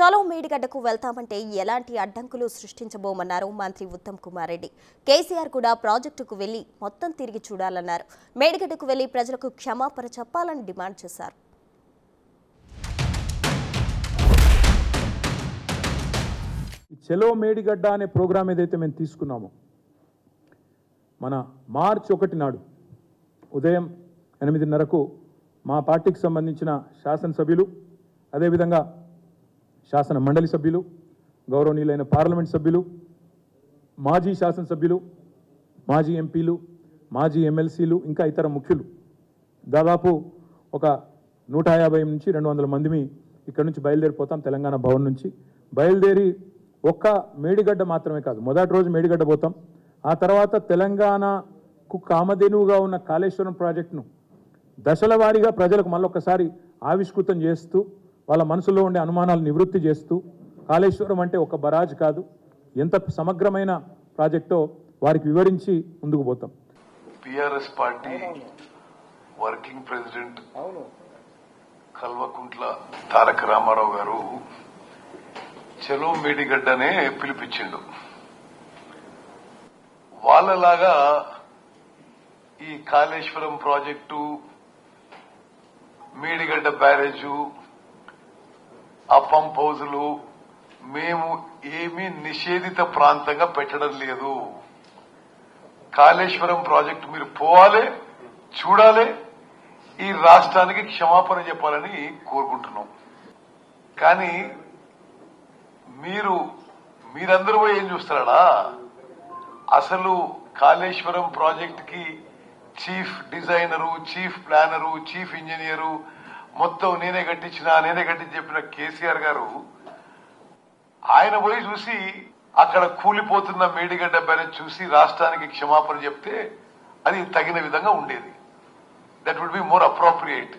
చలో మేడిగడ్డకు వెళ్తామంటే ఎలాంటి అడ్డంకులు సృష్టించబోమన్నారు మంత్రి ఉత్తమ్ కుమార్ రెడ్డి. కేసీఆర్ కూడా ప్రాజెక్టుకు వెళ్లి మొత్తం తిరిగి చూడాలన్నారు. మేడిగడ్డకు వెళ్లి ప్రజలకు క్షమాపణ చెప్పాలని డిమాండ్ చేశారు. చలో మేడిగడ్డ అనే ప్రోగ్రాం ఏదైతే మేము తీసుకున్నామో మన మార్చి 1 నాడు ఉదయం 8:30కు మా పార్టీకి సంబంధించిన శాసనసభ్యులు అదేవిధంగా శాసన మండలి సభ్యులు గౌరవనీయులైన పార్లమెంట్ సభ్యులు మాజీ శాసనసభ్యులు మాజీ ఎంపీలు మాజీ ఎమ్మెల్సీలు ఇంకా ఇతర ముఖ్యులు దాదాపు ఒక 150 నుంచి 200 మందిమి ఇక్కడ నుంచి బయలుదేరిపోతాం. తెలంగాణ భవన్ నుంచి బయలుదేరి ఒక్క మేడిగడ్డ మాత్రమే కాదు, మొదటి రోజు మేడిగడ్డ పోతాం. ఆ తర్వాత తెలంగాణకు కామధేనువుగా ఉన్న కాళేశ్వరం ప్రాజెక్టును దశల వారీగా ప్రజలకు మళ్ళొక్కసారి ఆవిష్కృతం చేస్తూ వాళ్ళ మనసులో ఉండే అనుమానాలు నివృత్తి చేస్తూ కాళేశ్వరం అంటే ఒక బరాజ్ కాదు, ఎంత సమగ్రమైన ప్రాజెక్టో వారికి వివరించి ముందుకు పోతాం. TRS party working president Kalvakuntla Taraka Ramarao గారు చలో మేడిగడ్డనే పిలిపించిండు. వాళ్ళలాగా ఈ కాళేశ్వరం ప్రాజెక్టు, మేడిగడ్డ బ్యారేజు, ఆ పంప్ హౌజులు మేము ఏమీ నిషేధిత ప్రాంతంగా పెట్టడం లేదు. కాళేశ్వరం ప్రాజెక్టు మీరు పోవాలి, చూడాలి, ఈ రాష్ట్రానికి క్షమాపణ చెప్పాలని కోరుకుంటున్నాం. కానీ మీరందరూ కూడా ఏం చూస్తారా? అసలు కాళేశ్వరం ప్రాజెక్ట్ కి chief designer, chief planner, chief engineer మొత్తం నేనే కట్టించి చెప్పిన కేసీఆర్ గారు ఆయన పోయి చూసి అక్కడ కూలిపోతున్న మేడిగడ్డ బ్యారేజ్ చూసి రాష్ట్రానికి క్షమాపణ చెప్తే అది తగిన విధంగా ఉండేది. That would be more appropriate.